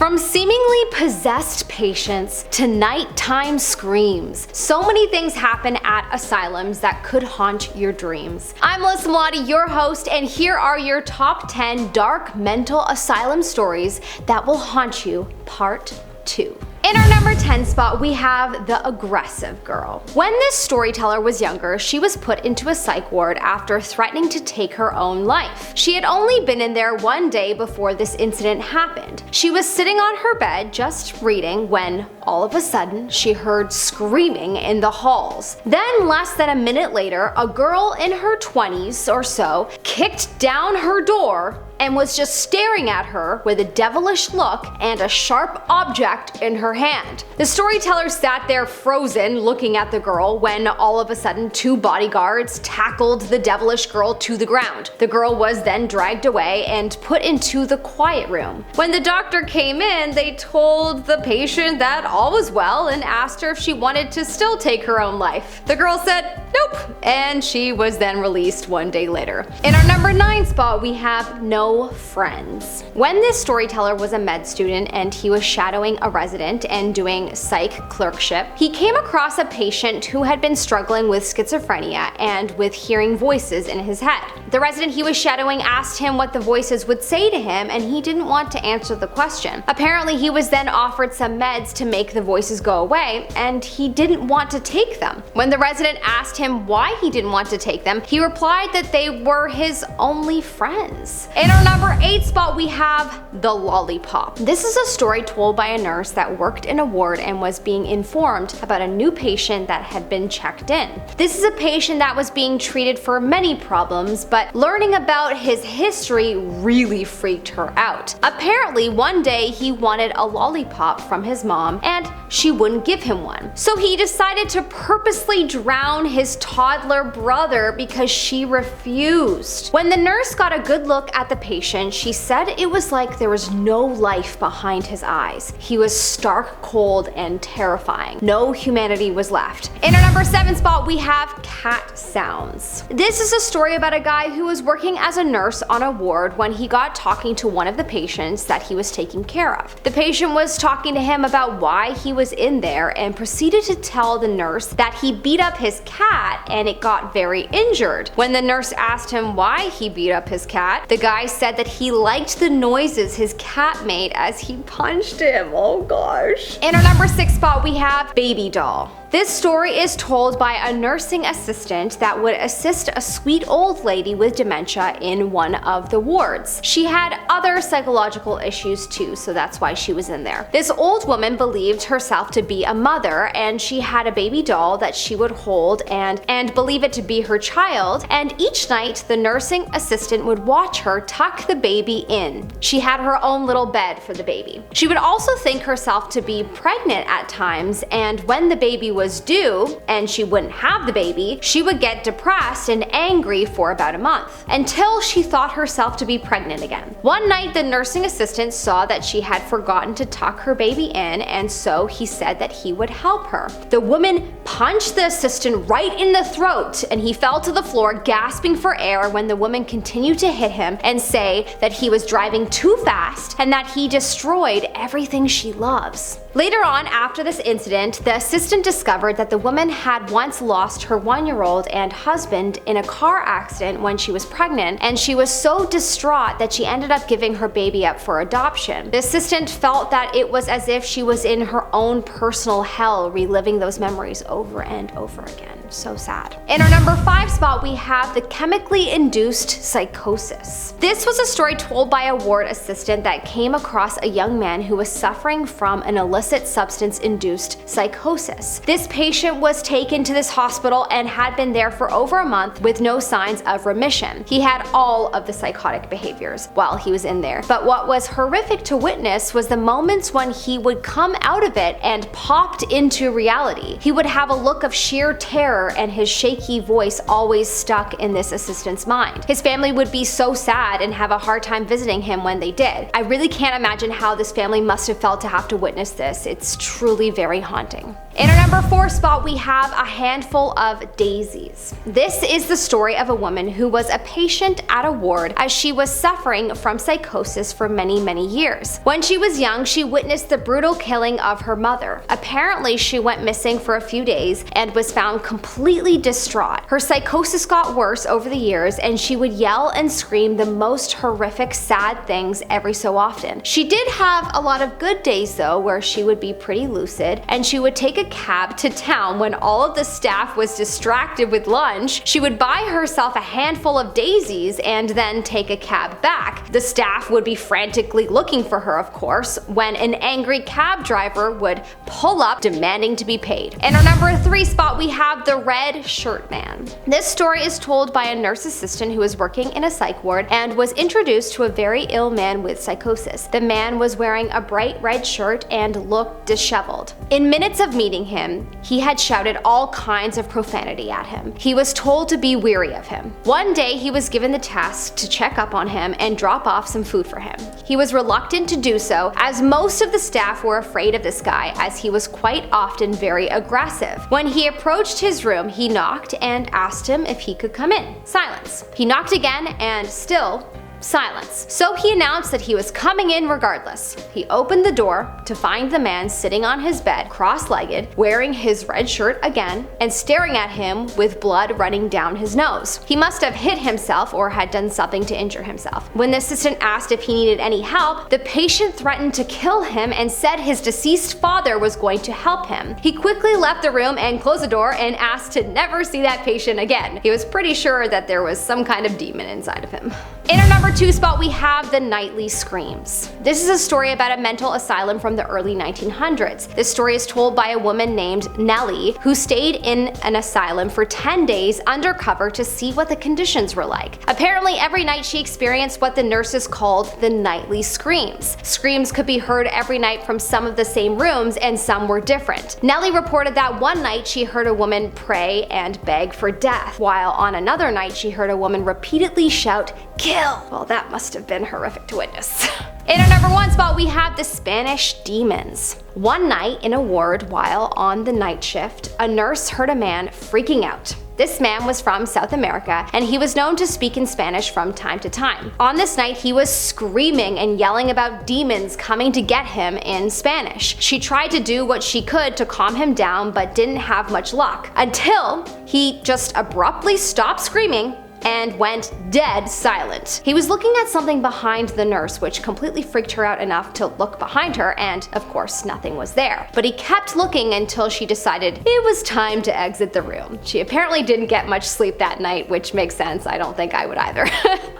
From seemingly possessed patients to nighttime screams, so many things happen at asylums that could haunt your dreams. I'm Melissa Malati, your host, and here are your top 10 dark mental asylum stories that will haunt you, part 2. In our number 10 spot, we have the aggressive girl. When this storyteller was younger, she was put into a psych ward after threatening to take her own life. She had only been in there one day before this incident happened. She was sitting on her bed just reading when, all of a sudden, she heard screaming in the halls. Then, less than a minute later, a girl in her 20s or so kicked down her door and was just staring at her with a devilish look and a sharp object in her hand. The storyteller sat there frozen looking at the girl when all of a sudden 2 bodyguards tackled the devilish girl to the ground. The girl was then dragged away and put into the quiet room. When the doctor came in, they told the patient that all was well and asked her if she wanted to still take her own life. The girl said nope, and she was then released one day later. In our number 9 spot, we have no friends. When this storyteller was a med student and he was shadowing a resident and doing psych clerkship, he came across a patient who had been struggling with schizophrenia and with hearing voices in his head. The resident he was shadowing asked him what the voices would say to him, and he didn't want to answer the question. Apparently, he was then offered some meds to make the voices go away, and he didn't want to take them. When the resident asked him why he didn't want to take them, he replied that they were his only friends. In our number 8 spot, we have the Lollipop. This is a story told by a nurse that worked in a ward and was being informed about a new patient that had been checked in. This is a patient that was being treated for many problems, but learning about his history really freaked her out. Apparently, one day he wanted a lollipop from his mom and she wouldn't give him one. So he decided to purposely drown his toddler brother because she refused. When the nurse got a good look at the patient, she said it was like there was no life behind his eyes. He was stark cold and terrifying. No humanity was left. In our number 7 spot, we have cat sounds. This is a story about a guy who was working as a nurse on a ward when he got talking to one of the patients that he was taking care of. The patient was talking to him about why he was in there and proceeded to tell the nurse that he beat up his cat and it got very injured. When the nurse asked him why he beat up his cat, the guy said that he liked the noises his cat made as he punched him. Oh gosh. In our number 6 spot, we have Baby Doll. This story is told by a nursing assistant that would assist a sweet old lady with dementia in one of the wards. She had other psychological issues too, so that's why she was in there. This old woman believed herself to be a mother, and she had a baby doll that she would hold and believe it to be her child, and each night the nursing assistant would watch her tuck the baby in. She had her own little bed for the baby. She would also think herself to be pregnant at times, and when the baby was due and she wouldn't have the baby, she would get depressed and angry for about a month, until she thought herself to be pregnant again. One night the nursing assistant saw that she had forgotten to tuck her baby in, and so he said that he would help her. The woman punched the assistant right in the throat and he fell to the floor gasping for air when the woman continued to hit him and say that he was driving too fast and that he destroyed everything she loves. Later on, after this incident, the assistant discovered that the woman had once lost her 1-year-old and husband in a car accident when she was pregnant, and she was so distraught that she ended up giving her baby up for adoption. The assistant felt that it was as if she was in her own personal hell, reliving those memories over and over again. So sad. In our number 5 spot, we have the chemically induced psychosis. This was a story told by a ward assistant that came across a young man who was suffering from an illicit substance-induced psychosis. This patient was taken to this hospital and had been there for over a month with no signs of remission. He had all of the psychotic behaviors while he was in there. But what was horrific to witness was the moments when he would come out of it and popped into reality. He would have a look of sheer terror terror and his shaky voice always stuck in this assistant's mind. His family would be so sad and have a hard time visiting him when they did. I really can't imagine how this family must have felt to have to witness this. It's truly very haunting. In our number 4 spot, we have A Handful of Daisies. This is the story of a woman who was a patient at a ward as she was suffering from psychosis for many years. When she was young, she witnessed the brutal killing of her mother. Apparently, she went missing for a few days and was found completely distraught. Her psychosis got worse over the years, and she would yell and scream the most horrific, sad things every so often. She did have a lot of good days though, where she would be pretty lucid, and she would take a cab to town when all of the staff was distracted with lunch. She would buy herself a handful of daisies and then take a cab back. The staff would be frantically looking for her, of course, when an angry cab driver would pull up demanding to be paid. In our number 3 spot, we have The Red Shirt Man. This story is told by a nurse assistant who was working in a psych ward and was introduced to a very ill man with psychosis. The man was wearing a bright red shirt and looked disheveled. In minutes of meeting him, he had shouted all kinds of profanity at him. He was told to be weary of him. One day, he was given the task to check up on him and drop off some food for him. He was reluctant to do so, as most of the staff were afraid of this guy, as he was quite often very aggressive. When he approached his room, he knocked and asked him if he could come in. Silence. He knocked again, and still silence. So he announced that he was coming in regardless. He opened the door to find the man sitting on his bed, cross-legged, wearing his red shirt again, and staring at him with blood running down his nose. He must have hit himself or had done something to injure himself. When the assistant asked if he needed any help, the patient threatened to kill him and said his deceased father was going to help him. He quickly left the room and closed the door and asked to never see that patient again. He was pretty sure that there was some kind of demon inside of him. In our number 2 spot, we have The Nightly Screams. This is a story about a mental asylum from the early 1900s. This story is told by a woman named Nellie, who stayed in an asylum for 10 days undercover to see what the conditions were like. Apparently, every night she experienced what the nurses called the nightly screams. Screams could be heard every night from some of the same rooms, and some were different. Nellie reported that one night she heard a woman pray and beg for death, while on another night she heard a woman repeatedly shout, "Kill!" Well, that must have been horrific to witness. In our number 1 spot, we have The Spanish Demons. One night in a ward while on the night shift, a nurse heard a man freaking out. This man was from South America, and he was known to speak in Spanish from time to time. On this night, he was screaming and yelling about demons coming to get him in Spanish. She tried to do what she could to calm him down, but didn't have much luck, until he just abruptly stopped screaming and went dead silent. He was looking at something behind the nurse, which completely freaked her out enough to look behind her, and of course nothing was there. But he kept looking until she decided it was time to exit the room. She apparently didn't get much sleep that night, which makes sense. I don't think I would either.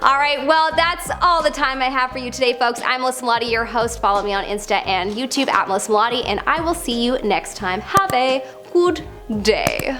Alright, well, that's all the time I have for you today, folks. I'm Melissa Melotti, your host. Follow me on Insta and YouTube at Melissa Melotti, and I will see you next time. Have a good day.